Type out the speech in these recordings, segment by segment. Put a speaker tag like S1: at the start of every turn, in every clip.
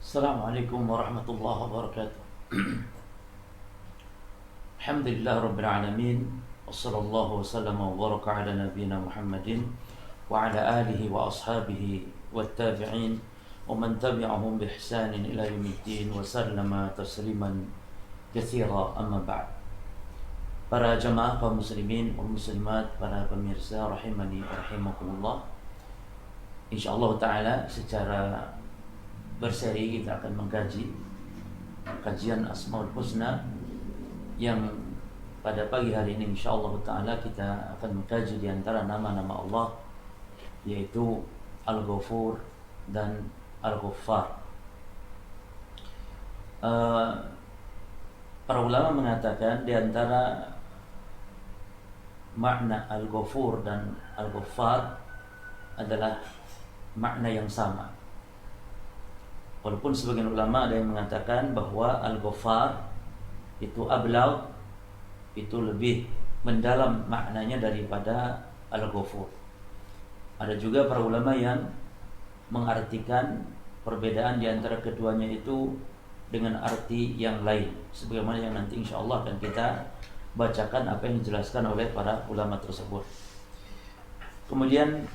S1: Assalamualaikum warahmatullahi wabarakatuh. Alhamdulillah rabbil alamin. Wassallallahu wasallam wa baraka ala nabiyyina Muhammadin wa ala alihi wa ashabihi wattabi'in wa man tabi'ahum bi ihsanin ila yaumiddin wa sallama tasliman katsira, amma ba'd. Para jamaah kaum muslimin wal muslimat, para pemirsa rahimani wa rahimakumullah. Insyaallah taala secara berseri kita akan mengkaji kajian Asmaul Husna yang pada pagi hari ini insyaallah taala kita akan mengkaji di antara nama-nama Allah, yaitu Al-Ghafur dan Al-Ghaffar. Para ulama mengatakan di antara makna Al-Ghafur dan Al-Ghaffar adalah makna yang sama. Walaupun sebagian ulama ada yang mengatakan bahwa Al-Ghaffar itu ablagh, itu lebih mendalam maknanya daripada Al-Ghafur. Ada juga para ulama yang mengartikan perbedaan di antara keduanya itu dengan arti yang lain, sebagaimana yang nanti insyaallah akan kita bacakan apa yang dijelaskan oleh para ulama tersebut. Kemudian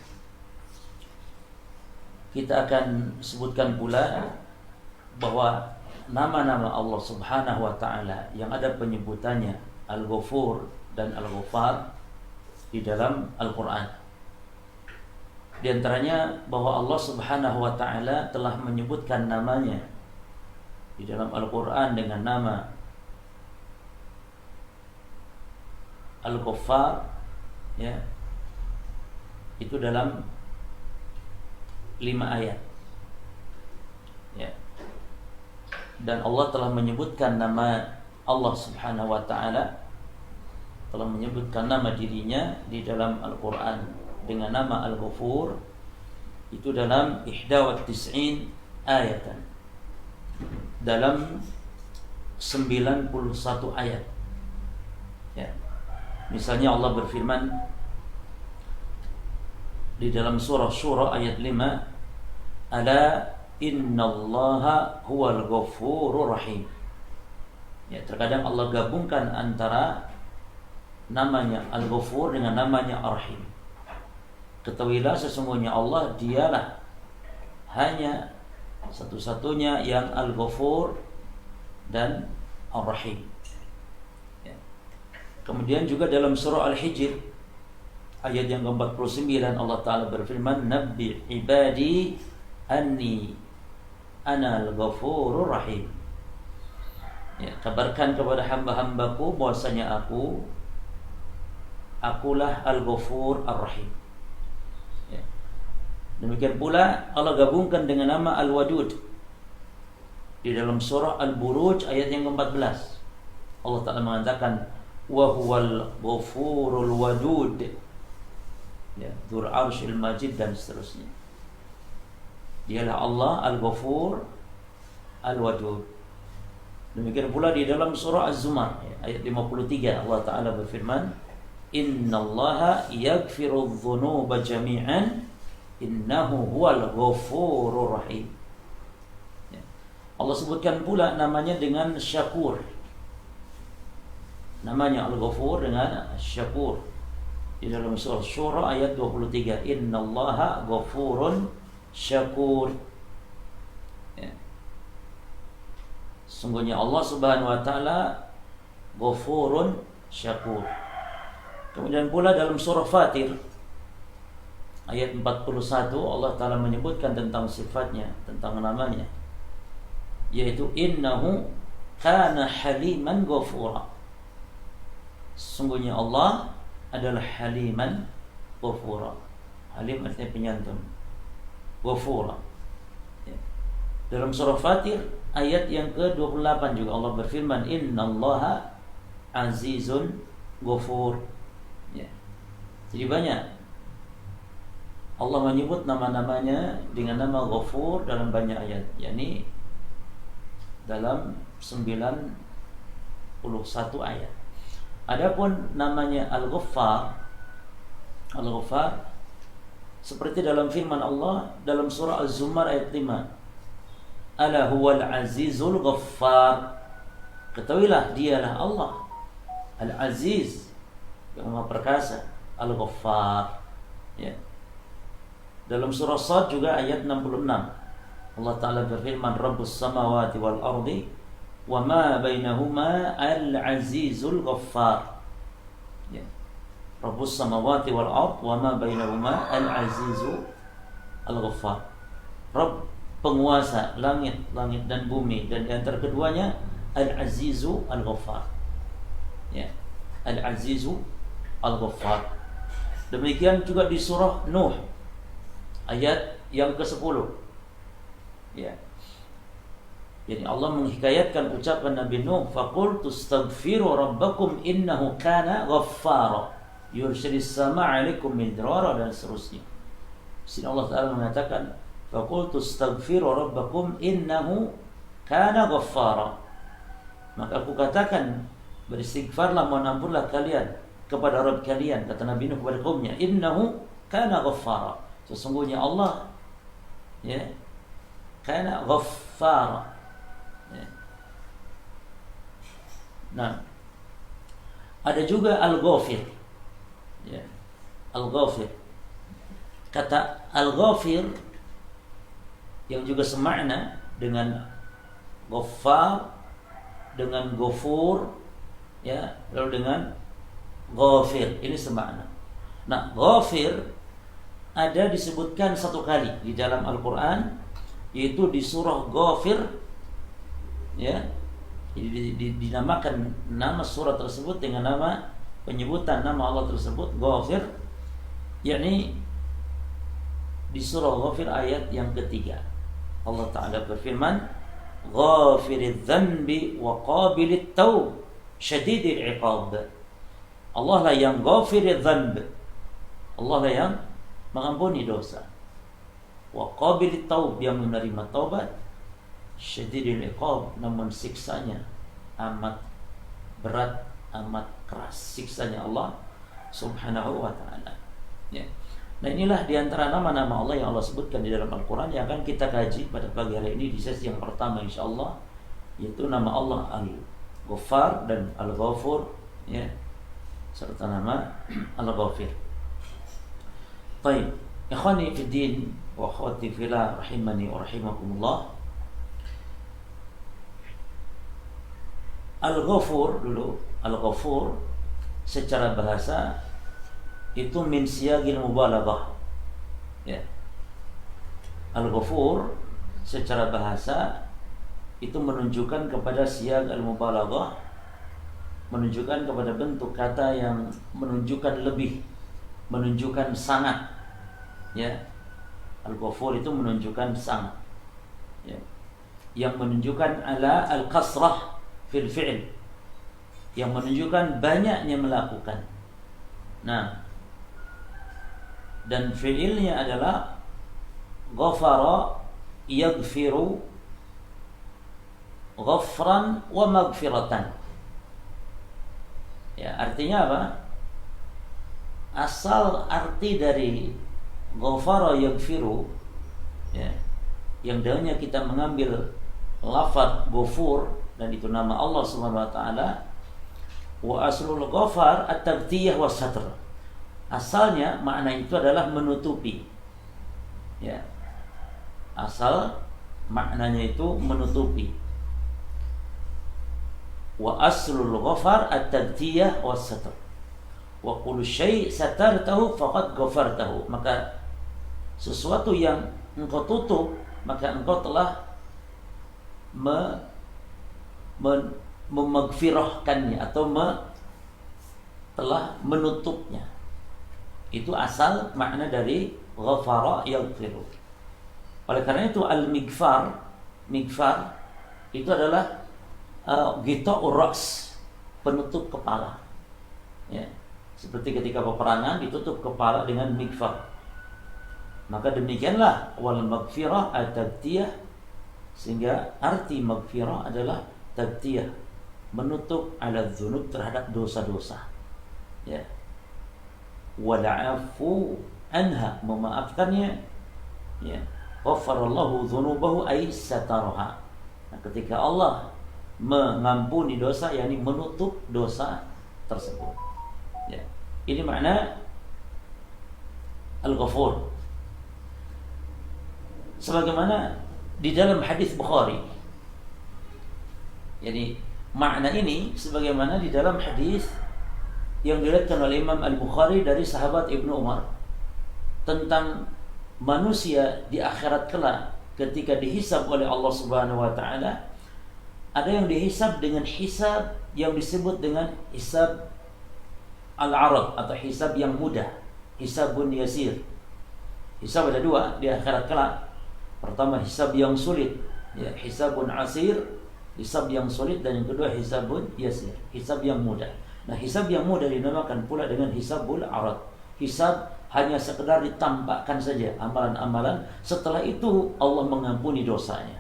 S1: kita akan sebutkan pula bahwa nama-nama Allah Subhanahu wa taala yang ada penyebutannya Al-Ghafur dan Al-Ghaffar di dalam Al-Qur'an. Di antaranya bahwa Allah Subhanahu wa taala telah menyebutkan namanya di dalam Al-Qur'an dengan nama Al-Ghaffar, ya. Itu dalam 5 ayat. Ya. Dan Allah telah menyebutkan nama Allah Subhanahu wa taala, telah menyebutkan nama dirinya di dalam Al-Qur'an dengan nama Al-Ghafur itu dalam 91 ayatan. Dalam 91 ayat. Ya. Misalnya Allah berfirman di dalam surah Syura ayat 5, ala innallaha huwal ghafurur rahim. Ya, terkadang Allah gabungkan antara namanya Al-Ghafur dengan namanya Ar-Rahim. Ketahuilah sesungguhnya Allah dialah hanya satu-satunya yang Al-Ghafur dan Ar-Rahim. Ya. Kemudian juga dalam surah Al-Hijr ayat yang ke-49 Allah Ta'ala berfirman, nabbi ibadi anni ana al-ghafurur rahim. Ya, kabarkan kepada hamba-hambaku bahwasanya akulah Al-Ghafur Ar-Rahim. Ya. Demikian pula Allah gabungkan dengan nama Al-Wadud di dalam surah Al-Buruj ayat yang ke-14. Allah Ta'ala mengatakan wa huwal ghafurul wadud, ya, Dzul Arsyil Majid, dan seterusnya. Dialah Allah Al-Ghafur Al-Wadud. Demikian pula di dalam surah Az-Zumar ayat 53 Allah Ta'ala berfirman, innallaha yaghfiru dzunuba jami'an innahu huwal ghafurur rahim. Ya. Allah sebutkan pula namanya dengan Syakur. Namanya Al-Ghafur dengan Syakur di dalam surah Syura ayat 23, innallaha ghafurun syakur. Ya. Sungguhnya Allah Subhanahu wa taala Ghafurun syakur. Kemudian pula dalam surah Fatir ayat 41 Allah Ta'ala menyebutkan tentang sifatnya, tentang namanya, yaitu innahu kana haliman ghafura. Sungguhnya Allah adalah haliman ghafura. Halim artinya penyantun, ghafura. Ya. Dalam surah Fatir ayat yang ke-28 juga Allah berfirman, innallaha azizun ghafur. Ya. Jadi banyak Allah menyebut nama-namanya dengan nama Ghafur dalam banyak ayat, yakni dalam 91 ayat. Adapun namanya Al-Ghaffar, Al-Ghaffar seperti dalam firman Allah dalam surah Az-Zumar ayat 5, ala huwal azizul ghaffar. Ketahuilah dialah Allah Al-Aziz yang Maha Perkasa, Al-Ghaffar. Ya. Dalam surah Sad juga ayat 66 Allah Ta'ala berfirman, Rabbus samawati wal ardi wa ma bainahuma al-azizul ghaffar. Ya. Rabbus samawati wal ardi wa ma bainahuma al-azizul al-ghaffar. Rabb, penguasa langit dan bumi, dan di antara keduanya Al-Azizu Al-Ghaffar. Ya. Al-Azizu Al-Ghaffar. Demikian juga di surah Nuh ayat yang ke-10. Ya. Jadi Allah menghikayatkan ucapan Nabi Nuh, faqultu astaghfiru rabbakum innahu kana ghaffara yursilis samaa'a 'alaikum midrara, dan seterusnya. Sini Allah Ta'ala mengatakan, faqultu astaghfiru rabbakum innahu kana ghaffara. Maka aku katakan, beristighfarlah, mohon ampunlah kalian kepada Rabb kalian, kata Nabi Nuh kepada kaumnya, innahu kana ghaffara, sesungguhnya Allah ya kana ghaffara. Ya. Nah, ada juga Al-Ghafir. Ya. Al-Ghafir. Kata Al-Ghafir yang juga semakna dengan Ghaffar, dengan Ghafur, ya, lalu dengan Ghafir, ini semakna. Nah, Ghafir ada disebutkan satu kali di dalam Al-Quran, yaitu di surah Ghafir, ya. Dinamakan nama surah tersebut dengan nama, penyebutan nama Allah tersebut Ghafir, yakni di surah Ghafir ayat yang ketiga. Allah Ta'ala berfirman, Ghafiriz dzanbi wa qabilit taub syadidil iqab. Allah lah yang ghafiriz dzanb, Allah lah yang mengampuni dosa, wa qabilit taub, yang menerima taubat, syadidil iqab, namun siksanya amat berat, amat keras siksanya Allah Subhanahu wa ta'ala. Ya. Nah, inilah diantara nama-nama Allah yang Allah sebutkan di dalam Al-Quran yang akan kita kaji pada pagi hari ini di sesi yang pertama insyaAllah, yaitu nama Allah Al-Ghaffar dan Al-Ghafur, ya, serta nama Al-Ghafir. Baik, ikhwani fiddin wa akhwati fillah rahimani wa rahimakumullah. Al-Ghafur dulu, Al-Ghafur secara bahasa itu min siyagil mubalaghah. Ya. Al-Ghafur secara bahasa itu menunjukkan kepada siyag al-mubalaghah, menunjukkan kepada bentuk kata yang menunjukkan lebih, menunjukkan sangat. Ya. Al-Ghafur itu menunjukkan sangat. Ya. Yang menunjukkan ala al-kasrah fil fi'l, yang menunjukkan banyaknya melakukan. Nah, dan fi'ilnya adalah ghafara yaghfiru ghafran wa maghfiratan. Ya, artinya apa? Asal arti dari ghafara yaghfiru, ya, yang dalamnya kita mengambil lafaz ghafur, dan itu nama Allah Subhanahu wa taala. Wa aslul ghafar at-taghtiyah was satr. Asalnya makna itu adalah menutupi. Ya. Asal maknanya itu menutupi. Wa aslul ghafar at-taghtiyah was satr. Wa kullu syai' satartahu faqad ghafartahu. Maka sesuatu yang engkau tutup, maka engkau telah memagfirahkannya atau telah menutupnya. Itu asal makna dari ghafara yaghfiru. Oleh karena itu al-mighfar, mighfar itu adalah ghita'ur ra's, penutup kepala. Ya. Seperti ketika peperangan ditutup kepala dengan mighfar. Maka demikianlah wal maghfirah at-tabtiyah, sehingga arti maghfirah adalah tabtiyah, menutup ala dzunub, terhadap dosa-dosa. Ya. Wal'afu anha, memaafkannya, ya, Ghafarallahu dzunubahu ay sataraha. Nah, ketika Allah mengampuni dosa, yakni menutup dosa tersebut. Ya. Ini makna Al-Ghafur. Sebagaimana di dalam hadis Bukhari. Jadi makna ini sebagaimana di dalam hadis yang diriwayatkan oleh Imam Al-Bukhari dari sahabat Ibnu Umar tentang manusia di akhirat kelak ketika dihisab oleh Allah Subhanahu wa taala. Ada yang dihisab dengan hisab yang disebut dengan hisab al-arad atau hisab yang mudah, hisabun yasir. Hisab ada dua di akhirat kelak. Pertama hisab yang sulit, ya, hisabun asir, hisab yang sulit, dan yang kedua hisabun yasir, hisab yang mudah. Nah, hisab yang mudah dinamakan pula dengan hisabul arad. Hisab hanya sekedar ditampakkan saja amalan-amalan, setelah itu Allah mengampuni dosanya.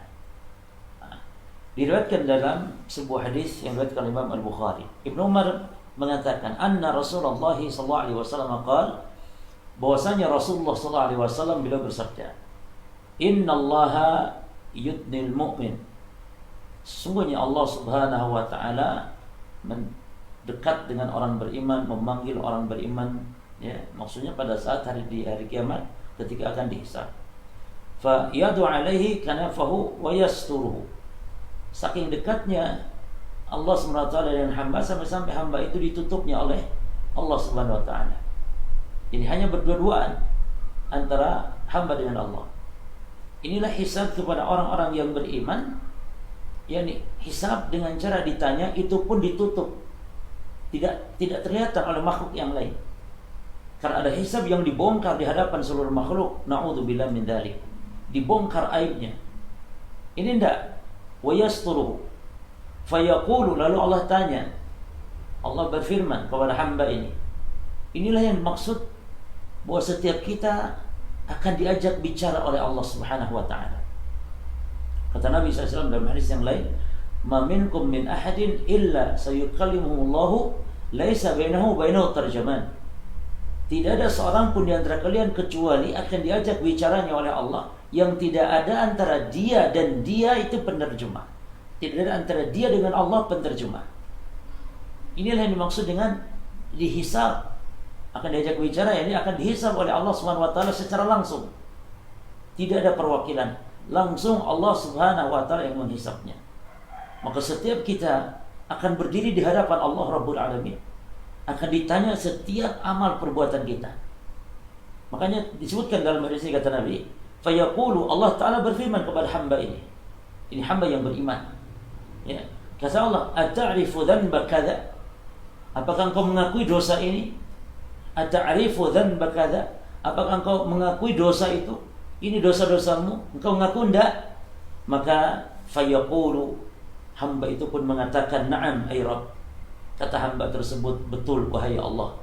S1: Diriwayatkan dalam sebuah hadis yang diriwayatkan Imam Al-Bukhari. Ibnu Umar mengatakan, anna Rasulullah sallallahu alaihi wasallam qala, bahwasanya Rasulullah sallallahu alaihi wasallam beliau bersabda, innallaha yudnil mu'min. Sesungguhnya Allah Subhanahu wa taala mendekat dengan orang beriman, memanggil orang beriman, ya, maksudnya pada saat hari kiamat ketika akan dihisab. Fa yadu alaihi kanafahu wa yasturuhu. Saking dekatnya Allah SWT dengan hamba, sampai-sampai hamba itu ditutupnya oleh Allah Subhanahu wa taala. Ini hanya berdua-duaan antara hamba dengan Allah. Inilah hisab kepada orang-orang yang beriman, yakni hisab dengan cara ditanya, itu pun ditutup, tidak terlihat oleh makhluk yang lain. Karena ada hisab yang dibongkar di hadapan seluruh makhluk, na'udzubillah min dzalik, dibongkar aibnya. Ini enggak. Wa yasturuhu fayaqulu, lalu Allah tanya, Allah berfirman kepada hamba ini. Inilah yang dimaksud bahwa setiap kita akan diajak bicara oleh Allah Subhanahu wa taala. Kata Nabi SAW dalam hadis yang lain, ma minkum min ahadin illa sayukallimuhullahu laisa bainahu bainahu tarjaman. Tidak ada seorang pun di antara kalian kecuali akan diajak bicaranya oleh Allah, yang tidak ada antara dia dan dia itu penerjemah. Tidak ada antara dia dengan Allah penerjemah. Inilah yang dimaksud dengan dihisab, akan diajak bicara, ini akan dihisab oleh Allah Subhanahu wa taala secara langsung. Tidak ada perwakilan, langsung Allah Subhanahu wa taala yang menghisabnya. Maka setiap kita akan berdiri di hadapan Allah Rabbul Alamin, akan ditanya setiap amal perbuatan kita. Makanya disebutkan dalam hadis ini, kata Nabi, fayaqulu, Allah Ta'ala berfirman kepada hamba ini hamba yang beriman, ya, kata Allah, ata'rifu dhanba kadza, apakah engkau mengakui dosa ini? Ata'rifu dhanba kadza, apakah engkau mengakui dosa itu? Ini dosa-dosamu, engkau mengaku enggak? Maka fayaqulu, hamba itu pun mengatakan, na'am ay Rabb. Kata hamba tersebut, betul wahai Allah,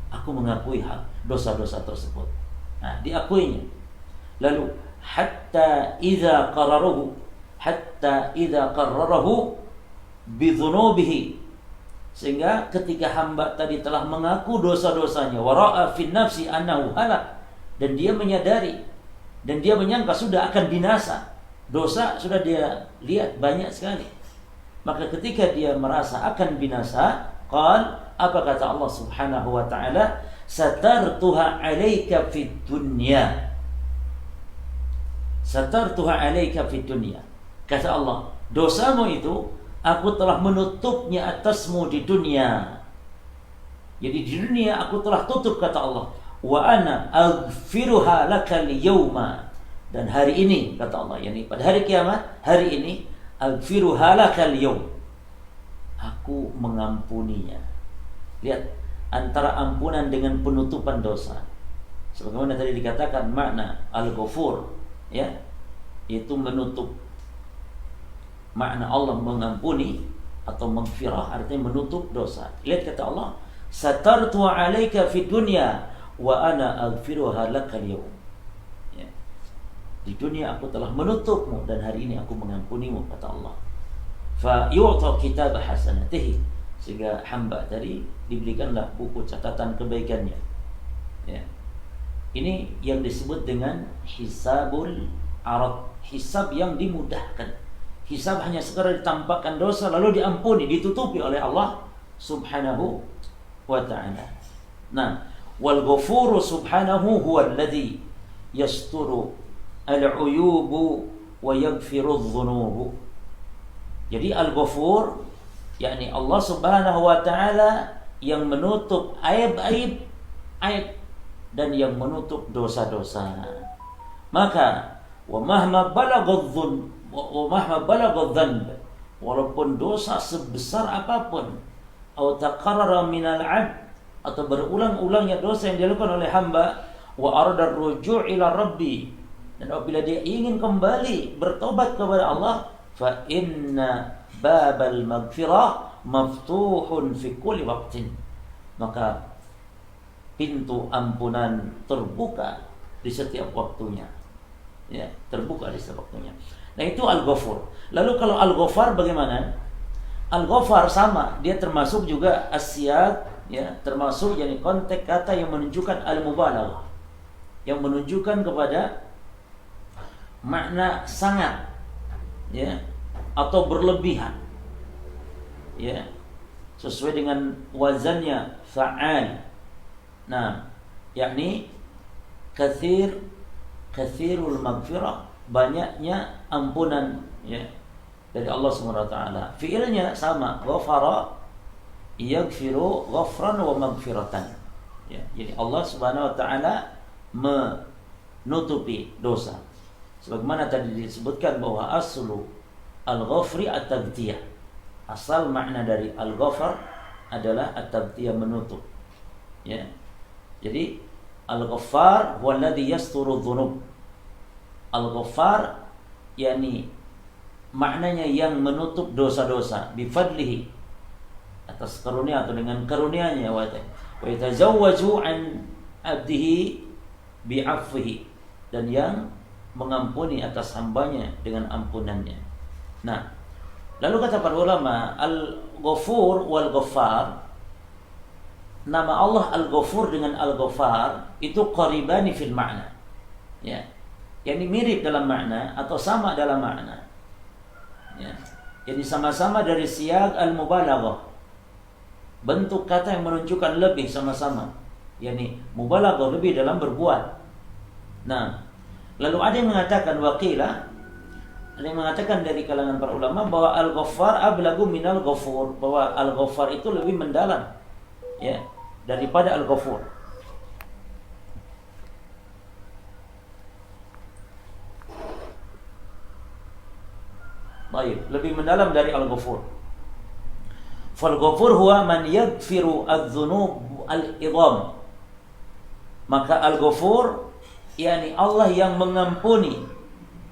S1: aku mengakui dosa-dosa tersebut. Nah, diakuinya. Lalu hatta idza qararahu bidzunubihi, sehingga ketika hamba tadi telah mengaku dosa-dosanya, wara'a fin nafsi annahu halak, dan dia menyadari dan dia menyangka sudah akan binasa, dosa sudah dia lihat banyak sekali, maka ketika dia merasa akan binasa, qal, apa kata Allah Subhanahu wa taala, satartuha 'alaika fid dunya, satartuha 'alaika fid dunya. Kata Allah, dosamu itu aku telah menutupnya atasmu di dunia. Jadi di dunia aku telah tutup, kata Allah. Wa ana aghfiruha laka al-yawma, dan hari ini, kata Allah, yakni pada hari kiamat, hari ini, aghfiruha laka al-yawm, aku mengampuninya. Lihat antara ampunan dengan penutupan dosa. Sebagaimana tadi dikatakan makna al-ghafur, ya, itu menutup. Makna Allah mengampuni atau maghfirah artinya menutup dosa. Lihat kata Allah, satartu 'alaika fid dunya wa ana aghfiruha lakal yawm. Ya. Di dunia aku telah menutupmu dan hari ini aku mengampunimu, kata Allah. Fa yu'ta kitab hasanatihi, sehingga hamba tadi diberikanlah buku catatan kebaikannya. Ya. Ini yang disebut dengan hisabul arad, hisab yang dimudahkan. Hisab hanya sekedar ditampakkan dosa lalu diampuni, ditutupi oleh Allah Subhanahu wa ta'ala. Nah, wal ghafuru subhanahu huwa alladhi yasturu al-uyubu wa yaghfiru adh-dhunubu. Jadi al-ghafur yakni Allah Subhanahu wa ta'ala yang menutup aib-aib dan yang menutup dosa-dosa. Maka wa mahma balaghadh-dhunub wa mahma balaghadh-dhanb, walaupun dosa sebesar apapun, atau taqarrara minal 'abd, atau berulang-ulangnya dosa yang dilakukan oleh hamba, wa arada ar-ruju' ila rabbi, dan apabila dia ingin kembali bertobat kepada Allah, fa inna babal maghfirah maftuhun fi kulli waqtin, maka pintu ampunan terbuka di setiap waktunya. Ya, terbuka di setiap waktunya. Nah, itu Al-Ghafur. Lalu kalau Al-Ghaffar bagaimana? Al-Ghaffar sama, dia termasuk juga as-siyaq, ya, termasuk yakni konteks kata yang menunjukkan al-mubalaghah, yang menunjukkan kepada makna sangat, ya, atau berlebihan, ya, sesuai dengan wazannya fa'al. Nah, yakni kathirul maghfirah, banyaknya ampunan, ya, dari Allah Subhanahu wa taala. Fiilnya sama, ghafara yaghfiru ghafran wa maghfiratan. Ya, jadi Allah Subhanahu wa taala menutupi dosa. Sebagaimana tadi disebutkan bahwa aslu al-ghafri at-taghtiyah. Asal makna dari al-ghafar adalah at-taghtiyah, menutup. Ya. Jadi al-ghaffar huwa alladhi yasturu dhunub. Al-Ghaffar yakni maknanya yang menutup dosa-dosa, bifadlihi, atas karunia atau dengan karunia-Nya, wa yatazawwaju an abdihi bi'afwihi, dan yang mengampuni atas hambanya dengan ampunannya. Nah, lalu kata para ulama, Al-Ghafur wal Ghaffar, nama Allah Al-Ghafur dengan Al-Ghaffar itu qaribani fil ma'na, ya, yakni mirip dalam makna atau sama dalam makna, ya. Jadi sama-sama dari siyaq al-mubalaghah, bentuk kata yang menunjukkan lebih, sama-sama, yakni mubalaghah, lebih dalam berbuat. Nah, lalu ada yang mengatakan waqila, ada yang mengatakan dari kalangan para ulama bahwa al-Ghaffar ablagu minal Ghafur, bahwa al-Ghaffar itu lebih mendalam, ya, daripada al-Ghafur. Baik, lebih mendalam dari Al-Ghafur. Fal-Ghafur huwa man yaghfiru adz-dzunub al-idham. Maka Al-Ghafur yakni Allah yang mengampuni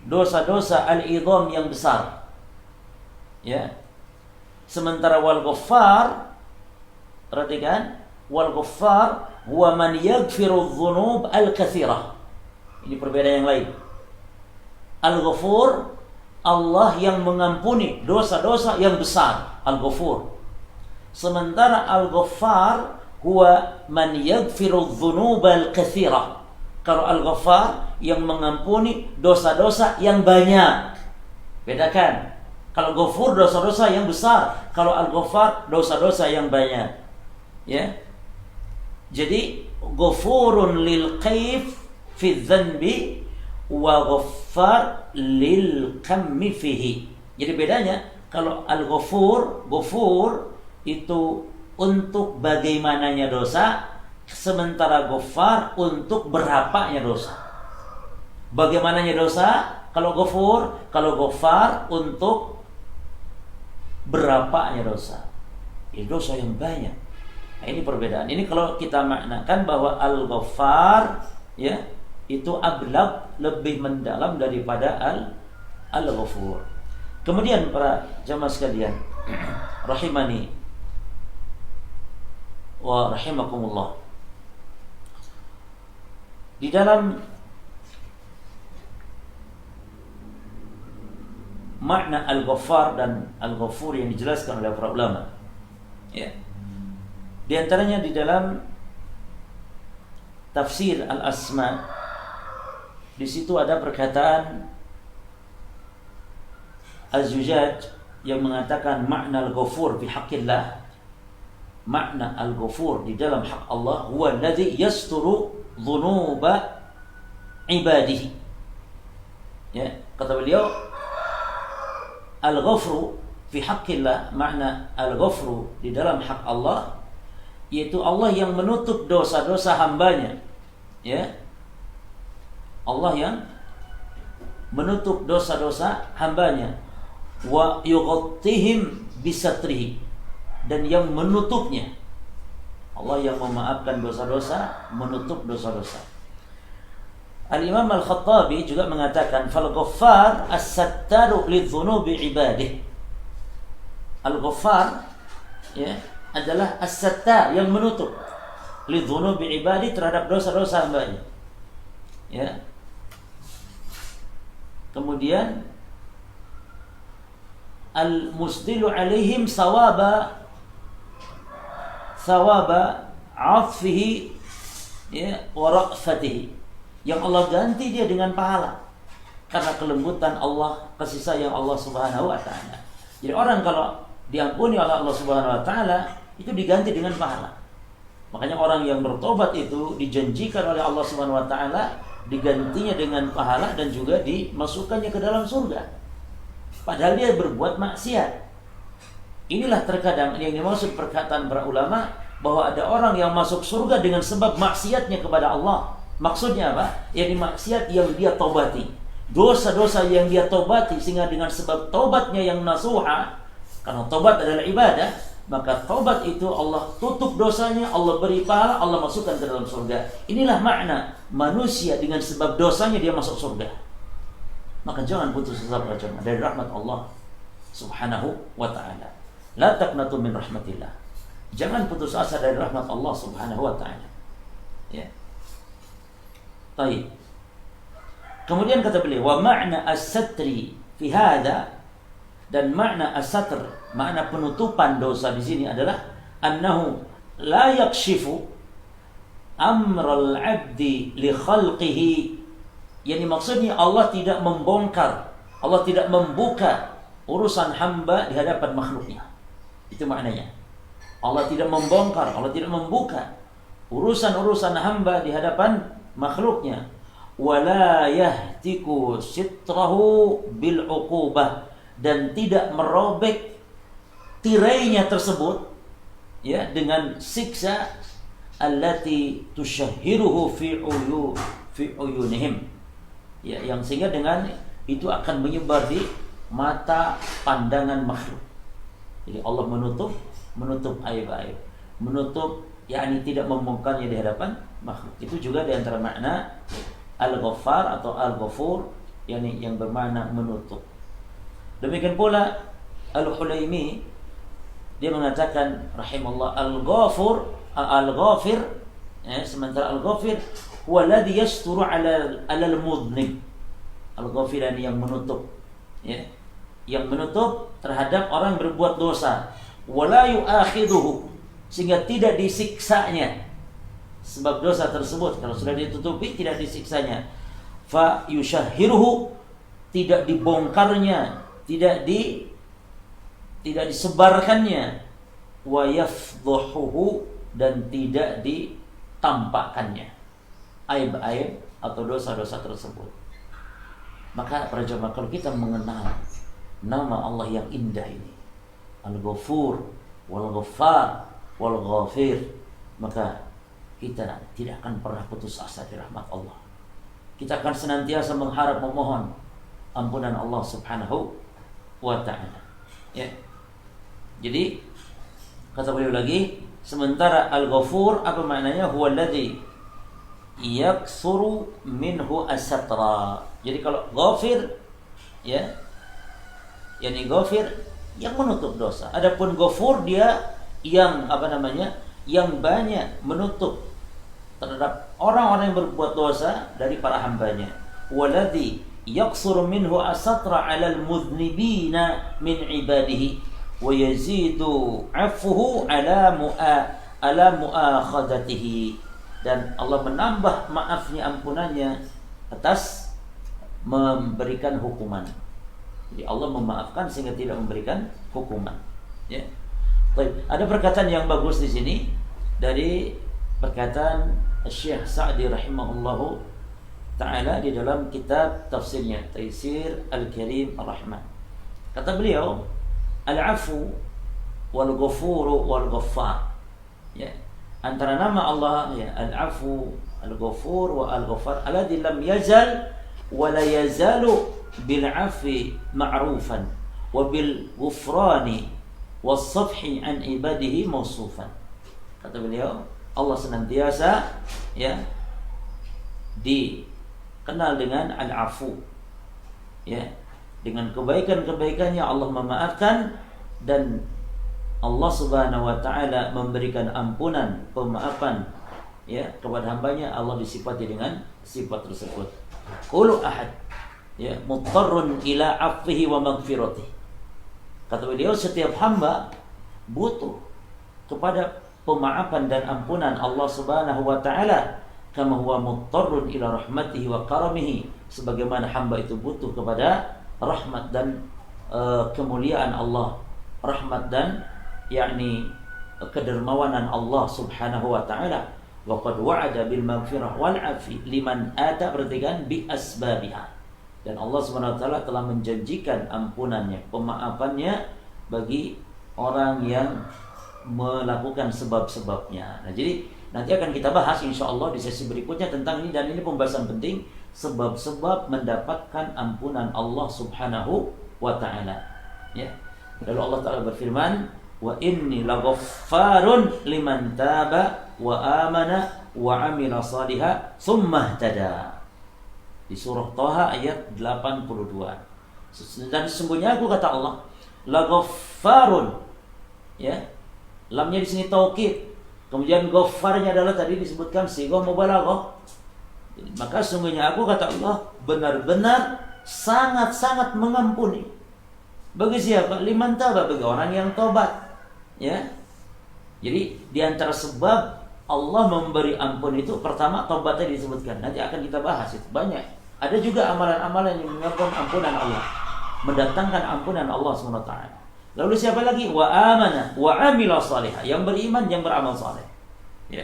S1: dosa-dosa al-idham yang besar. Ya. Sementara wal-Ghaffar, perhatikan, wal-Ghaffar huwa man yaghfiru adz-dzunub al-katsirah. Ini perbedaan yang lain. Al-Ghafur Allah yang mengampuni dosa-dosa yang besar, Al-Ghafur. Sementara Al-Ghaffar huwa man yaghfiru dzunubal katsirah. Kalau Al-Ghaffar yang mengampuni dosa-dosa yang banyak. Bedakan. Kalau Ghafur dosa-dosa yang besar, kalau Al-Ghaffar dosa-dosa yang banyak. Ya. Jadi Ghafurun lil qaif fi dzanbi wa ghaffar lil kammi fihi. Jadi bedanya, kalau al-ghafur, ghafur itu untuk bagaimananya dosa, sementara ghaffar untuk berapanya dosa. Bagaimananya dosa kalau ghafur, kalau ghaffar untuk berapanya dosa. Ini dosa yang banyak. Nah, ini perbedaan. Ini kalau kita maknakan bahwa al-ghaffar, ya, itu ablaq, lebih mendalam daripada al-Ghafur. Kemudian para jamaah sekalian, rahimani wa rahimakumullah, di dalam makna Al-Ghaffar dan Al-Ghafur yang dijelaskan oleh para ulama, ya, di antaranya di dalam tafsir Al-Asma, di situ ada perkataan Az-Zujaj yang mengatakan makna al-ghafur fi haqqillah, makna al-ghafur di dalam hak Allah, huwa alladhi yasturu dhunuba ibadihi. Ya, kata beliau, al-ghafru fi haqqillah, makna al-ghafru di dalam hak Allah, yaitu Allah yang menutup dosa-dosa hambanya. Ya, Allah yang menutup dosa-dosa hambanya, wa yughattihim bisatrihi, dan yang menutupnya. Allah yang memaafkan dosa-dosa, menutup dosa-dosa. Al-Imam Al-Khattabi juga mengatakan, fal ghaffar as-sattaru lidzunubi ibadih. Al-Ghaffar, ya, adalah as-sattar, yang menutup lidzunubi ibadih, terhadap dosa-dosa hambanya. Ya. Kemudian al-musdilu alaihim sawaba afihi, ya, wa ra'fatihi, yang Allah ganti dia dengan pahala karena kelembutan Allah, kasih sayang Allah Subhanahu wa taala. Jadi orang kalau diampuni oleh Allah Subhanahu wa taala, itu diganti dengan pahala. Makanya orang yang bertobat itu dijanjikan oleh Allah Subhanahu wa taala digantinya dengan pahala dan juga dimasukkannya ke dalam surga. Padahal dia berbuat maksiat. Inilah terkadang yang dimaksud perkataan para ulama bahwa ada orang yang masuk surga dengan sebab maksiatnya kepada Allah. Maksudnya apa? Yang maksiat yang dia tobati, dosa-dosa yang dia tobati, sehingga dengan sebab tobatnya yang nasuha, karena tobat adalah ibadah, maka tobat itu Allah tutup dosanya, Allah beri pahala, Allah masukkan ke dalam surga. Inilah makna manusia dengan sebab dosanya dia masuk surga. Maka jangan putus asa dari rahmat Allah Subhanahu wa ta'ala. La taqnatu min rahmatillah. Jangan putus asa dari rahmat Allah Subhanahu wa ta'ala. Ya. Baik. Kemudian kata beliau, wa ma'na as-satri fi hadha, dan makna as-satr, makna penutupan dosa di sini adalah annahu la yakshifu amral 'abdi li khalqihi. Yani maksudnya Allah tidak membongkar, Allah tidak membuka urusan hamba di hadapan makhluknya. Itu maknanya. Allah tidak membongkar, Allah tidak membuka urusan-urusan hamba di hadapan makhluknya. Wala yahtiku sitrahu bil 'uqubah, dan tidak merobek tirainya tersebut, ya, dengan siksa allati tusyahhiruhu fi uyunihim, ya, yang sehingga dengan itu akan menyebar di mata pandangan makhluk. Jadi Allah menutup aib-aib, menutup, yakni tidak membongkarnya di hadapan makhluk. Itu juga di antara makna al-Ghaffar atau al-Ghafur, yakni yang bermakna menutup. Demikian pula Al-Hulaimi, dia mengatakan rahimahullah, al-Ghafir, ya, sementara al-Ghafir huwa alladhi yasturu 'ala al-mudhnib. Al-Ghafir yang menutup, ya, yang menutup terhadap orang yang berbuat dosa, wala yu'akhiduhu, sehingga tidak disiksanya sebab dosa tersebut. Kalau sudah ditutupi, tidak disiksanya. Fa yushahhiruhu, tidak dibongkarnya, tidak disebarkannya, wa yafdhuhu, dan tidak ditampakkannya aib-aib atau dosa-dosa tersebut. Maka para jemaah, kalau kita mengenal nama Allah yang indah ini, Al-Ghafur, Wal-Ghaffar, Wal-Ghafir, maka kita tidak akan pernah putus asa di rahmat Allah. Kita akan senantiasa mengharap, memohon ampunan Allah Subhanahu wa ta'ala. Ya. Jadi kata beliau lagi, sementara al-Ghafur apa maknanya? Huwa alladhi yaksuru minhu as-satra. Jadi kalau Ghafir, ya, yakni Ghafir yang menutup dosa. Adapun Ghafur dia yang apa namanya? Yang banyak menutup terhadap orang-orang yang berbuat dosa dari para hambanya. Walladhi yaksuru minhu as-satra 'alal mudhnibina min ibadihi wa yazidu 'affuhu 'ala mu'akhadatihi, dan Allah menambah maafnya, ampunannya atas memberikan hukuman, Jadi Allah memaafkan sehingga tidak memberikan hukuman. Ya. Baik, ada perkataan yang bagus di sini dari perkataan Syekh Sa'di rahimahullahu taala di dalam kitab tafsirnya Taisir Al-Karim Ar-Rahman. Kata beliau, Al-Afu wal Ghafuru wal Ghaffar. Ya. Antara nama Allah ya Al-Afu, Al-Ghafur wa Al-Ghaffar alladzi lam yazal wa la yazalu bil 'afwi ma'rufan wa bil ghufrani was safhi an ibadihi mausufan. Kata beliau, Allah senantiasa ya dikenal dengan Al-Afu. Ya, dengan kebaikan-kebaikannya Allah memaafkan, dan Allah Subhanahu wa taala memberikan ampunan, pemaafan ya kepada hambanya. Allah disifati dengan sifat tersebut. Kullu ahad ya muttarrun ila afwihi wa maghfiratihi. Kata beliau, setiap hamba butuh kepada pemaafan dan ampunan Allah Subhanahu wa taala, kama huwa muttarrun ila rahmatihi wa karamihi, sebagaimana hamba itu butuh kepada rahmat dan kemuliaan Allah, rahmat dan yakni kedermawanan Allah Subhanahu wa taala. Wa qad wa'ada bil maghfirah wal 'afi liman ata, berarti kan bi asbabiha. Dan Allah Subhanahu wa taala telah menjanjikan ampunannya, pemaafannya bagi orang yang melakukan sebab-sebabnya. Nah, jadi nanti akan kita bahas insyaallah di sesi berikutnya tentang ini, dan ini pembahasan penting, sebab-sebab mendapatkan ampunan Allah Subhanahu wa taala. Ya. Lalu Allah taala berfirman, wa inni laghaffarun liman taba wa amana wa amila shalihan tsumma ihtada. Di surah Thaha ayat 82. Dan sesungguhnya aku, kata Allah, laghaffarun. Ya. Lamnya di sini taukid. Kemudian ghaffarnya adalah tadi disebutkan sighah mubalaghah. Maka sesungguhnya aku, kata Allah, benar-benar sangat-sangat mengampuni. Bagi siapa? Liman taba, bagi orang yang tobat. Ya. Jadi di antara sebab Allah memberi ampun itu, pertama tobatnya disebutkan. Nanti akan kita bahas itu banyak. Ada juga amalan-amalan yang menyebabkan ampunan Allah, mendatangkan ampunan Allah SWT. Lalu siapa lagi? Wa amana wa amila salihah, yang beriman, yang beramal saleh. Ya.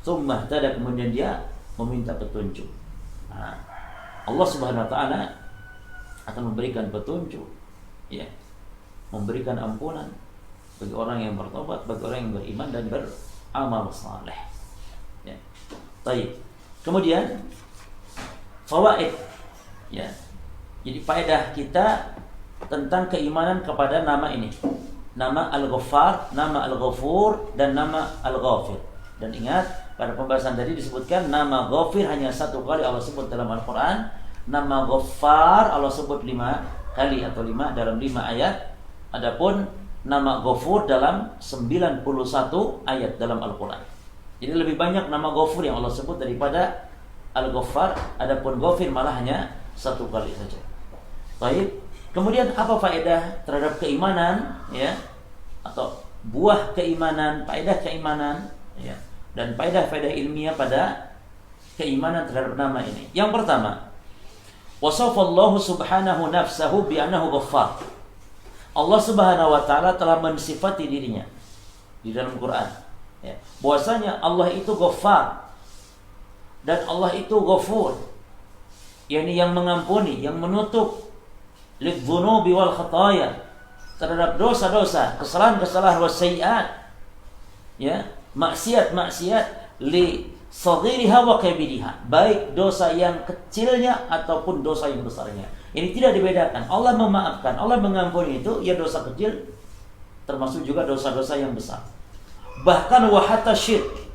S1: Tsumma tada, kemudian dia meminta petunjuk. Nah, Allah Subhanahu wa taala akan memberikan petunjuk, ya. Memberikan ampunan bagi orang yang bertobat, bagi orang yang beriman dan beramal saleh. Ya. Baik. Kemudian fawaid, ya. Jadi faedah kita tentang keimanan kepada nama ini, nama Al-Ghaffar, nama Al-Ghafur, dan nama Al-Ghafir. Dan ingat, pada pembahasan tadi disebutkan nama Ghafir hanya satu kali Allah sebut dalam Al-Quran. Nama Ghaffar Allah sebut 5 kali atau 5 dalam 5 ayat. Adapun nama Ghafur dalam 91 ayat dalam Al-Quran. Jadi lebih banyak nama Ghafur yang Allah sebut daripada Al-Ghaffar. Adapun Ghafir malah hanya satu kali saja. Baik. Kemudian apa faedah terhadap keimanan, ya, atau buah keimanan, faedah keimanan, ya, dan faedah-faedah ilmiah pada keimanan terhadap nama ini. Yang pertama, wasafallahu subhanahu nafsahu bi annahu Ghaffar. Allah Subhanahu wa taala telah mensifati dirinya di dalam Quran, ya, bahwasanya Allah itu Ghaffar dan Allah itu Ghafur, yakni yang mengampuni, yang menutup lidzunubi wal khataya, terhadap dosa-dosa, kesalahan-kesalahan, wasaiat, ya, maksiat-maksiat, li saghiriha wa kabiriha, baik dosa yang kecilnya ataupun dosa yang besarnya. Ini tidak dibedakan. Allah memaafkan, Allah mengampuni itu ya dosa kecil, termasuk juga dosa-dosa yang besar. Bahkan wa hatta syirk,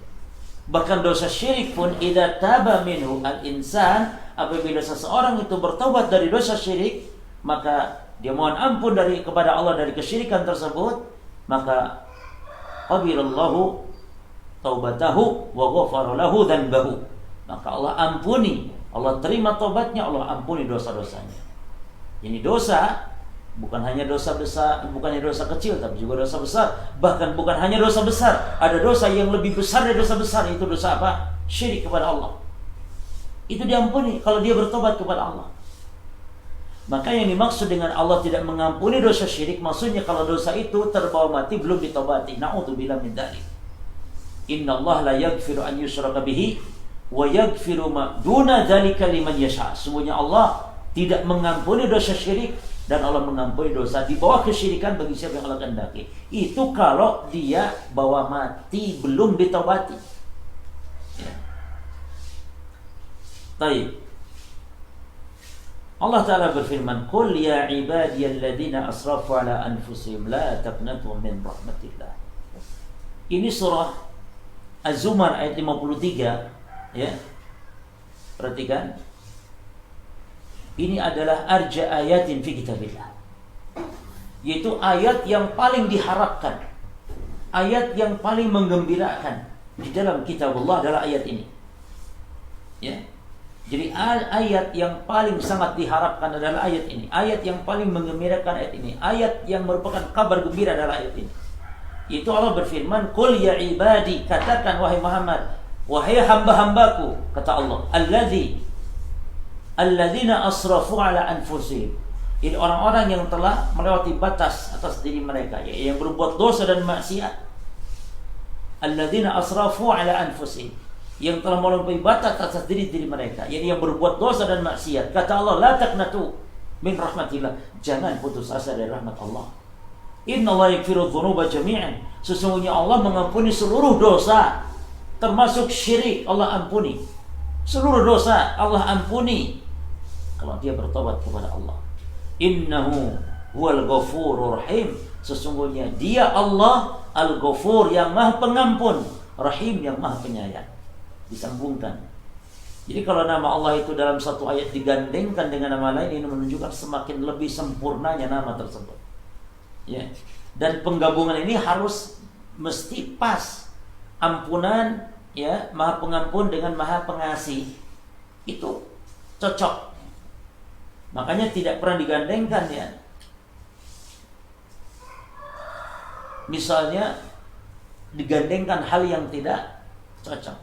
S1: bahkan dosa syirik pun, idza taba minhu al-insan, apabila seseorang itu bertobat dari dosa syirik, maka dia mohon ampun kepada Allah dari kesyirikan tersebut, maka qabilallahu taubatahu wa ghafara lahu dzanbahu. Maka Allah ampuni, Allah terima taubatnya, Allah ampuni dosa-dosanya. Ini dosa bukan hanya dosa besar, bukan hanya dosa kecil, tapi juga dosa besar. Bahkan bukan hanya dosa besar, ada dosa yang lebih besar dari dosa besar, itu dosa apa? Syirik kepada Allah. Itu diampuni kalau dia bertobat kepada Allah. Maka yang dimaksud dengan Allah tidak mengampuni dosa syirik, maksudnya kalau dosa itu terbawa mati belum ditobati. Na'udzubillah min dzalik. Innallaha la yaghfiru an yushraka bihi wa yaghfiru ma duna dzalika liman yasha. Sesungguhnya Allah tidak mengampuni dosa syirik dan Allah mengampuni dosa di bawah kesyirikan bagi siapa yang Allah kehendaki. Itu kalau dia bawa mati belum ditobati. Ya. Baik. Allah Ta'ala berfirman, "Qul ya ibadiyalladzina asrafu ala anfusihim la taqnatu min rahmatillah." Ini surah Az-Zumar ayat 53, ya. Perhatikan. Ini adalah arja ayatin fi kitabillah. Yaitu ayat yang paling diharapkan, ayat yang paling menggembirakan di dalam kitabullah adalah ayat ini. Ya. Jadi ayat yang paling sangat diharapkan adalah ayat ini. Ayat yang paling menggembirakan ayat ini. Ayat yang merupakan kabar gembira adalah ayat ini. Itu Allah berfirman, "Qul ya ibadi," katakan wahai Muhammad, wahai hamba-hambaku, kata Allah, alladzina asrafu ala anfusihim. Ini orang-orang yang telah melewati batas atas diri mereka, yang berbuat dosa dan maksiat. Alladzina asrafu ala anfusihim, yang telah melampaui batas atas diri mereka, yang berbuat dosa dan maksiat. Kata Allah, la taqnatu min rahmatillah, jangan putus asa dari rahmat Allah. Innallaha yaghfiru dzunuba jami'an, sesungguhnya Allah mengampuni seluruh dosa, termasuk syirik. Allah ampuni seluruh dosa, Allah ampuni kalau dia bertobat kepada Allah. Innahu huwal ghafurur rahim, sesungguhnya dia Allah Al-Ghafur, yang Maha Pengampun, Rahim, yang Maha Penyayang. Disambungkan. Jadi kalau nama Allah itu dalam satu ayat digandengkan dengan nama lain, ini menunjukkan semakin lebih sempurnanya nama tersebut. Ya. Dan penggabungan ini harus mesti pas. Ampunan, ya, Maha Pengampun dengan Maha Pengasih, itu cocok. Makanya tidak pernah digandengkan, ya. Misalnya digandengkan hal yang tidak cocok.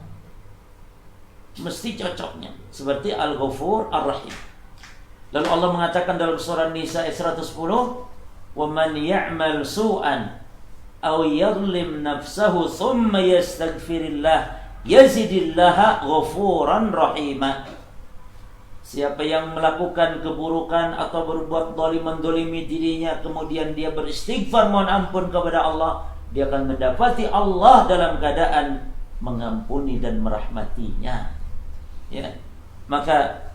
S1: Mesti cocoknya seperti Al-Ghafur Ar-Rahim. Lalu Allah mengatakan dalam surah Nisa ayat 110, "Wa man ya'mal su'an aw yadhlim nafsahu thumma yastaghfirillah yazidillaha ghafuran rahima." Siapa yang melakukan keburukan atau berbuat zalim, mendolimi dirinya, kemudian dia beristighfar mohon ampun kepada Allah, dia akan mendapati Allah dalam keadaan mengampuni dan merahmatinya. Ya, maka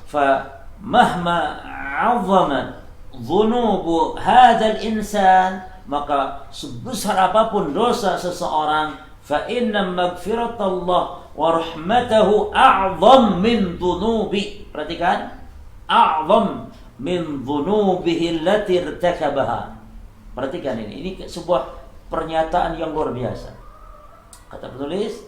S1: fa mahma 'azzamat dhunubu hadzal insan, maka sebesar apapun dosa seseorang, fa inna maghfiratallah wa rahmatahu a'zam min dhunubi. Perhatikan, a'zam min dhunubihi allati irtakabaha. Perhatikan ini sebuah pernyataan yang luar biasa. Kata penulis,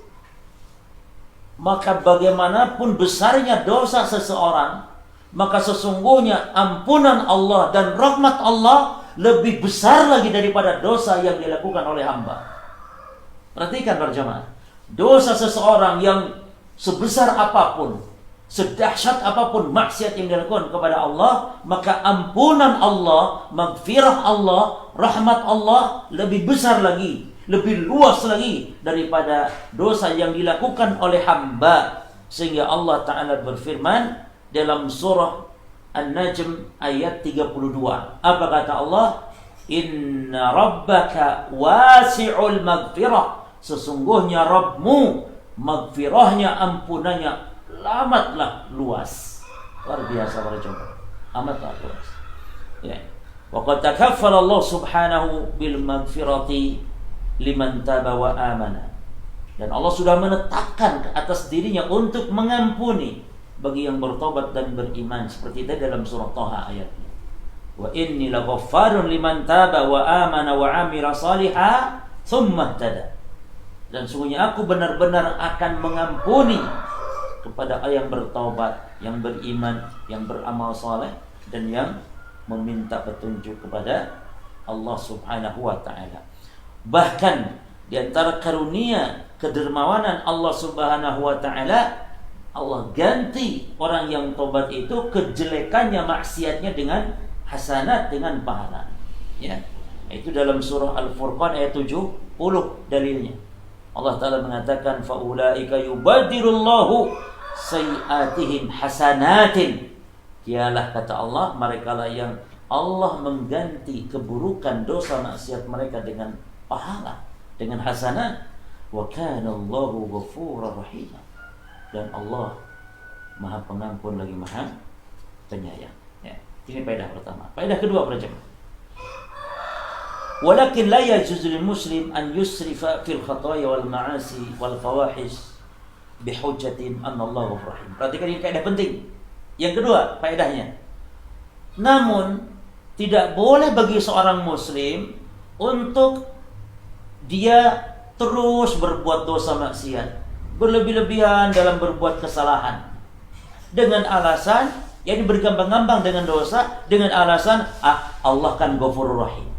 S1: maka bagaimanapun besarnya dosa seseorang, maka sesungguhnya ampunan Allah dan rahmat Allah lebih besar lagi daripada dosa yang dilakukan oleh hamba. Perhatikan berjamaah, dosa seseorang yang sebesar apapun, sedahsyat apapun maksiat yang dilakukan kepada Allah, maka ampunan Allah, maghfirah Allah, rahmat Allah lebih besar lagi, lebih luas lagi daripada dosa yang dilakukan oleh hamba. Sehingga Allah Ta'ala berfirman dalam surah An-Najm ayat 32. Apa kata Allah? Inna rabbaka wasi'ul maghfirah, sesungguhnya Rabbmu maghfirahnya, ampunannya amatlah luas. Luar biasa para jemaah, amatlah luas. Ya. Wa qad takaffala Allah subhanahu bil maghfirati liman taba wa amana. Dan Allah sudah menetapkan ke atas dirinya untuk mengampuni bagi yang bertobat dan beriman, seperti itu dalam surah Thaha ayatnya. Wa inni laghaffarun liman taba wa amana wa amila salihah tsumma ihtada. Dan sungguhnya aku benar-benar akan mengampuni kepada yang bertobat, yang beriman, yang beramal saleh, dan yang meminta petunjuk kepada Allah Subhanahu wa ta'ala. Bahkan di antara karunia kedermawanan Allah Subhanahu wa ta'ala, Allah ganti orang yang tobat itu kejelekannya, maksiatnya dengan hasanat, dengan pahala. Ya. Itu dalam surah Al-Furqan ayat 70 dalilnya. Allah Ta'ala mengatakan faulaika yubaddirullahu sayiatihim hasanatin. Dialah, kata Allah, merekalah yang Allah mengganti keburukan dosa maksiat mereka dengan pahala, dengan hasanat. Wa kana Allahu ghafurur rahim. Dan Allah Maha Pengampun lagi Maha Penyayang. Ya, ini faedah pertama. Faedah kedua para jemaah. Walakin la yajuzu lil muslim an yusrifa fil khataaya wal ma'asi wal fawahish bihujjatin anna Allah ghafurur rahim. Perhatikan ini faedah penting. Yang kedua, faedahnya. Namun tidak boleh bagi seorang muslim untuk dia terus berbuat dosa maksiat, berlebih-lebihan dalam berbuat kesalahan dengan alasan yang bergambang-gambang dengan dosa, dengan alasan Allah kan Ghafurur Rahim,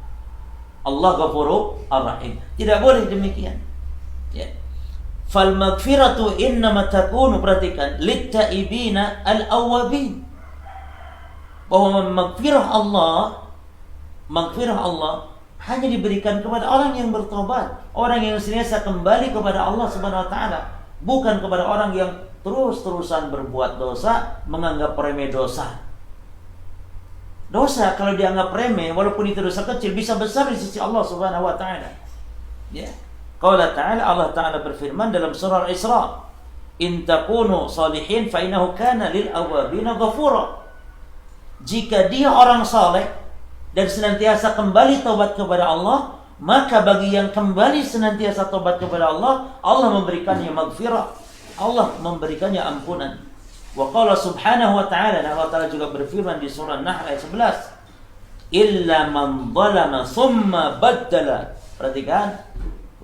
S1: Allah Ghafurur Rahim. Tidak boleh demikian, ya. Fal maghfiratu innama takunu, perhatikan, littaibina al-awwabin, bahwa maghfirah Allah hanya diberikan kepada orang yang bertobat, orang yang senantiasa kembali kepada Allah Subhanahu wa taala, bukan kepada orang yang terus-terusan berbuat dosa, menganggap remeh dosa. Dosa kalau dianggap remeh, walaupun itu dosa kecil, bisa besar di sisi Allah Subhanahu wa taala. Ya. Qala ta'ala, Allah Ta'ala berfirman dalam surah Al-Isra, in takunu salihin fa innahu kana lil awwabina ghafura. Jika dia orang saleh dan senantiasa kembali taubat kepada Allah, maka bagi yang kembali senantiasa taubat kepada Allah, Allah memberikannya maghfirah, Allah memberikannya ampunan. Wa qala subhanahu wa ta'ala, dan Allah Ta'ala juga berfirman di surah Nahl ayat 11, illa man zalama thumma baddala, perhatikan,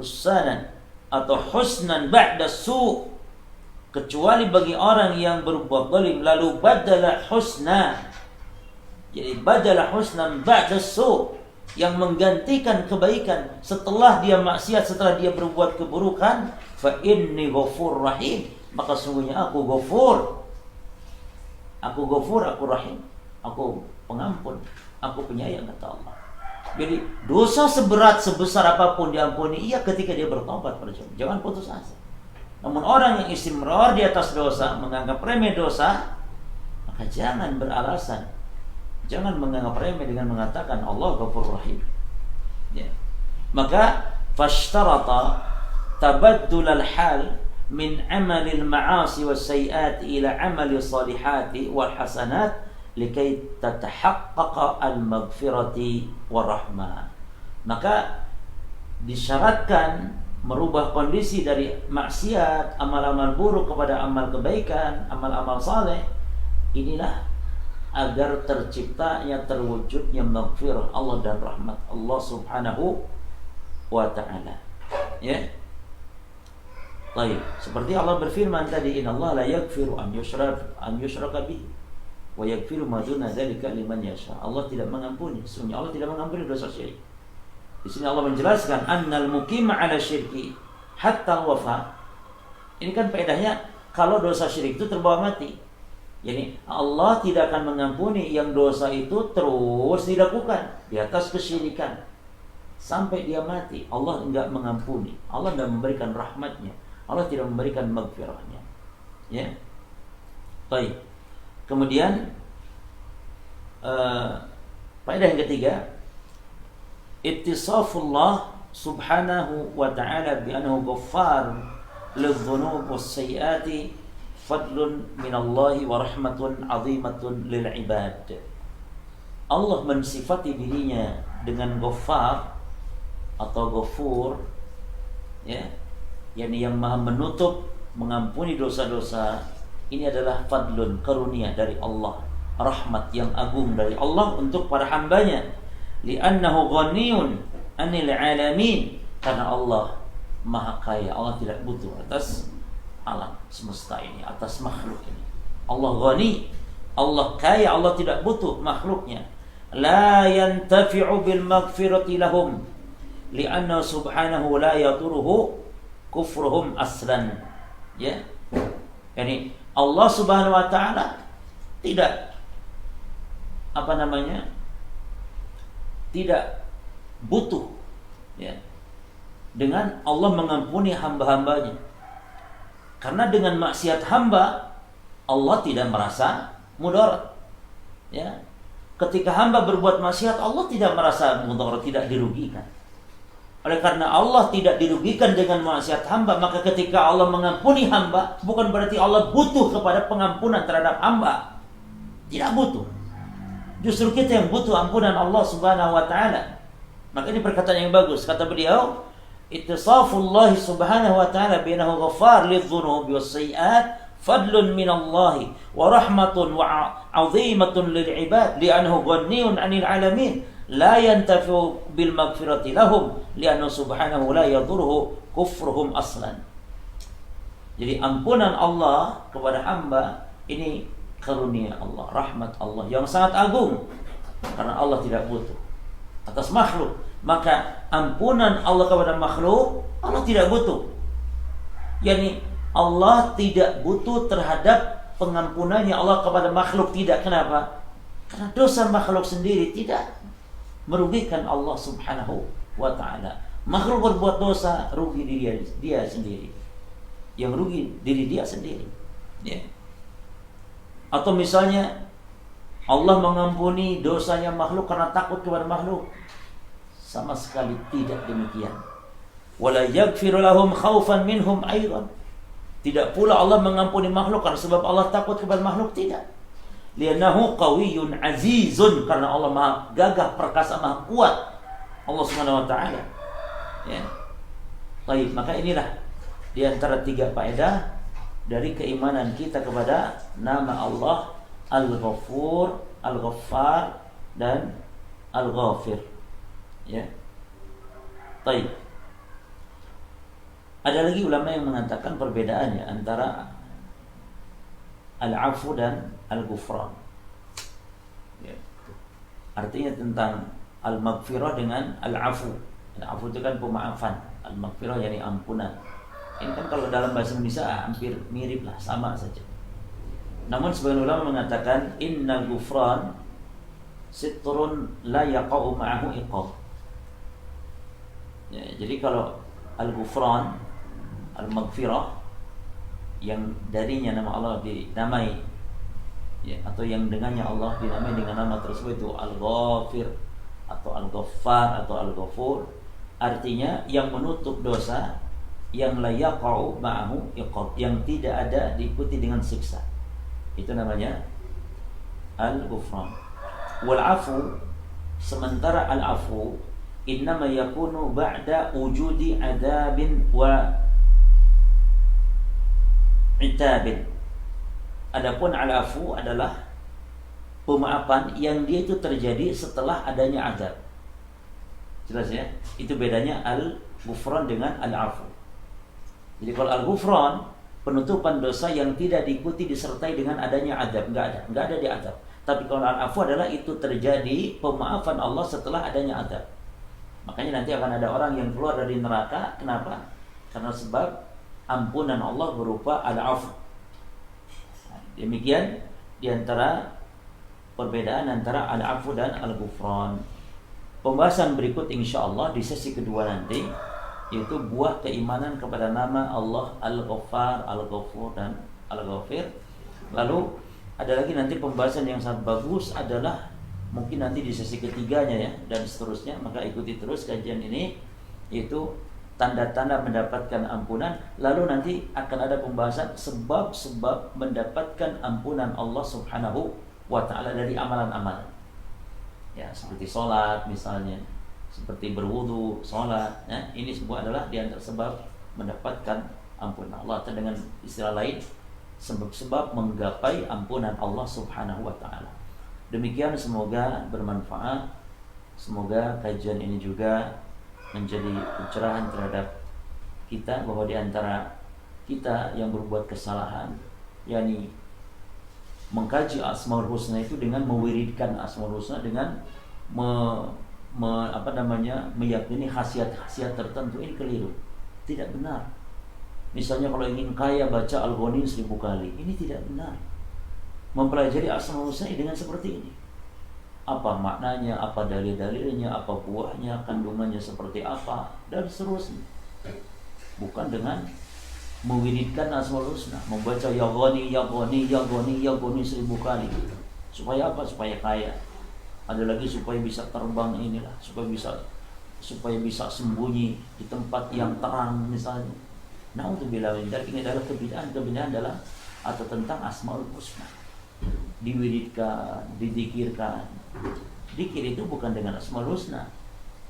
S1: husnan atau husnan ba'da su', kecuali bagi orang yang berbuat zalim lalu badala husna. Jadi badala husnan ba'da su', yang menggantikan kebaikan setelah dia maksiat, setelah dia berbuat keburukan. Fa inni ghafur rahim, maka sungguhnya aku ghafur, aku rahim, aku pengampun, aku penyayang, kata Allah. Jadi dosa seberat sebesar apapun diampuni ia ketika dia bertobat. Jangan putus asa. Namun orang yang istimrar di atas dosa, menganggap remeh dosa, maka jangan beralasan, jangan menganggap remeh dengan mengatakan Allah Ghafurur Rahim. Ya. Maka fashtarata tabaddul al-hal min amalil ma'asi was sayiat ila amali salihati wal hasanat likai tatahaqqaqa al-maghfirati warahmah. Maka disyaratkan merubah kondisi dari maksiat, amal-amal buruk kepada amal kebaikan, amal-amal saleh. Inilah agar terciptanya, terwujudnya maghfirah Allah dan rahmat Allah Subhanahu wa ta'ala. Ya. Baik, seperti Allah berfirman tadi, innallaha la yaghfiru an yushraka bihi wa yaghfiru ma duna dzalika liman yasha. Allah tidak mengampuni, sesungguhnya Allah tidak mengampuni dosa syirik. Di sini Allah menjelaskan annal muqima 'ala syirki hatta wafa. Ini kan faedahnya kalau dosa syirik itu terbawa mati. Yani Allah tidak akan mengampuni yang dosa itu terus dilakukan di atas kesyirikan sampai dia mati. Allah enggak mengampuni, Allah enggak memberikan rahmatnya, Allah tidak memberikan maghfirahnya. Ya. Baik. Kemudian faedah yang ketiga, ittisafullah subhanahu wa ta'ala bi annahu ghaffar lidh-dhunub was-sayyiati fadlun minallahi wa rahmatun 'azimatun lil ibad. Allah mensifati dirinya dengan Ghaffar atau Ghafur, ya, yakni yang Maha menutup, mengampuni dosa-dosa. Ini adalah fadlun, karunia dari Allah, rahmat yang agung dari Allah untuk para hambanya. Li'annahu ghaniyun 'anil 'alamin, karena Allah Maha kaya, Allah tidak butuh atas alam semesta ini, atas makhluk ini. Allah ghani, Allah kaya, Allah tidak butuh makhluknya. La yantafi'u bil maghfirati lahum li'anna subhanahu la yaturuhu kufruhum aslan. Ya. Yani Allah Subhanahu wa taala tidak tidak butuh ya dengan Allah mengampuni hamba-hambanya. Karena dengan maksiat hamba Allah tidak merasa mudarat. Ya. Ketika hamba berbuat maksiat Allah tidak merasa mudarat, tidak dirugikan. Oleh karena Allah tidak dirugikan dengan maksiat hamba, maka ketika Allah mengampuni hamba, bukan berarti Allah butuh kepada pengampunan terhadap hamba. Tidak butuh. Justru kita yang butuh ampunan Allah Subhanahu wa taala. Maka ini perkataan yang bagus. Kata beliau, ittisafullah Subhanahu wa taala binahu ghaffar lidz-dzunubi was-sayyi'at fadlun min Allah wa rahmatun wa 'azimatun lil 'ibad li'annahu ghanniyun 'anil 'alamin la yantafi'u bil maghfirati lahum li'annahu subhanahu la yadhurruhu kufruhum aslan. Jadi ampunan Allah kepada hamba ini karunia Allah, rahmat Allah yang sangat agung. Karena Allah tidak butuh atas makhluk, maka ampunan Allah kepada makhluk Allah tidak butuh. Yani Allah tidak butuh terhadap pengampunannya Allah kepada makhluk, tidak. Kenapa? Karena dosa makhluk sendiri tidak merugikan Allah Subhanahu wa ta'ala. Makhluk berbuat dosa rugi dia sendiri. Yang rugi diri dia sendiri. Ya. Atau misalnya Allah mengampuni dosanya makhluk karena takut kepada makhluk. Sama sekali tidak demikian. Wala yaghfiru lahum khaufan minhum aidan. Tidak pula Allah mengampuni makhluk karena sebab Allah takut kepada makhluk, tidak. Li'annahu qawiyyun azizun, karena Allah Maha gagah perkasa, Maha kuat. Allah Subhanahu wa taala. Ya. Baik, maka inilah di antara 3 faedah dari keimanan kita kepada nama Allah Al-Ghafur, Al-Ghaffar dan Al-Ghafir. Ya. Baik. Ada lagi ulama yang mengatakan perbedaannya antara Al-Afu dan Al-Ghufran. Ya. Artinya tentang Al-Maghfirah dengan Al-Afu. Al-Afu itu kan pemaafan, Al-Maghfirah yakni ampunan. Ini kan kalau dalam bahasa Indonesia hampir mirip lah, sama saja. Namun sebagian ulama mengatakan innal ghufran sitrun la yaqa'u ma'ahu iqab. Ya, jadi kalau Al-Ghufran, Al-Maghfirah yang darinya nama Allah dinamai, ya, atau yang dengannya Allah dinamai dengan nama tersebut itu Al-Ghafir atau Al-Ghaffar atau Al-Ghafur, artinya yang menutup dosa, yang la yaqa'u ma'ahu iqab, yang tidak ada diikuti dengan siksa. Itu namanya Al-Ghufran. Wal-afu, sementara al-afu innama yakunu ba'da wujudi adabin wa itabin. Adapun al-afu adalah pemaafan yang dia itu terjadi setelah adanya adab. Jelas ya? Itu bedanya al-ghufran dengan al-afu. Jadi kalau al-ghufran, penutupan dosa yang tidak diikuti disertai dengan adanya adab, enggak ada di adab. Tapi kalau al-afu adalah itu terjadi pemaafan Allah setelah adanya adab. Makanya nanti akan ada orang yang keluar dari neraka. Kenapa? Karena sebab ampunan Allah berupa al-afu. Demikian diantara perbedaan antara al-afu dan al-ghufran. Pembahasan berikut insyaallah di sesi kedua nanti, yaitu buah keimanan kepada nama Allah Al-Ghaffar, Al-Ghafur dan Al-Ghafir. Lalu ada lagi nanti pembahasan yang sangat bagus adalah mungkin nanti di sesi ketiganya ya, dan seterusnya. Maka ikuti terus kajian ini, yaitu tanda-tanda mendapatkan ampunan. Lalu nanti akan ada pembahasan sebab-sebab mendapatkan ampunan Allah Subhanahu wa ta'ala dari amalan-amalan. Ya, seperti sholat misalnya, seperti berwudu, sholat, ya, ini semua adalah di antara sebab mendapatkan ampunan Allah, atau dengan istilah lain sebab-sebab menggapai ampunan Allah Subhanahu wa ta'ala. Demikian, semoga bermanfaat. Semoga kajian ini juga menjadi pencerahan terhadap kita bahwa di antara kita yang berbuat kesalahan, yakni mengkaji Asmaul Husna itu dengan mewiridkan Asmaul Husna, dengan meyakini khasiat-khasiat tertentu, ini keliru, tidak benar. Misalnya kalau ingin kaya baca Al-Ghani 1000 kali. Ini tidak benar. Mempelajari Asmaul Husna dengan seperti ini. Apa maknanya, apa dalil-dalilnya, apa buahnya, kandungannya seperti apa, dan seterusnya. Bukan dengan mewiridkan Asmaul Husna, membaca ya Ghani, ya Ghani, ya Ghani, ya Ghani 1000 kali. Supaya apa? Supaya kaya. Ada lagi supaya bisa terbang inilah, supaya bisa sembunyi di tempat yang terang misalnya. Na'udzubillah min dzalik. Ini adalah kebid'ahan dalam atau tentang Asmaul Husna. Diwiridkan, didikirkan. Dikir itu bukan dengan Asmaul Husna.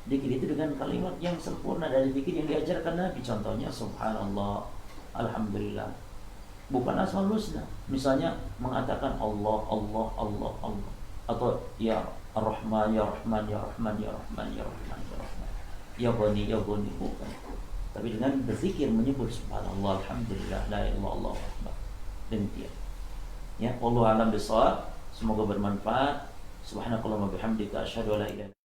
S1: Dikir itu dengan kalimat yang sempurna dari dikir yang diajarkan Nabi. Contohnya subhanallah, alhamdulillah. Bukan Asmaul Husna. Misalnya mengatakan Allah, Allah, Allah, Allah. Atau ya Ar-Rahman, ya Rahman, ya Rahman, ya Rahman, ya Rahman, ya Rahman, ya Ghani, ya Ghani. Bukan. Tapi dengan berzikir menyebut subhanallah, alhamdulillah, la ilaha illallah, akbar. Demikian. Ya, wallahu a'lam bishawab. Semoga bermanfaat. Subhanakallahumma bihamdika asyhadu an la ilaha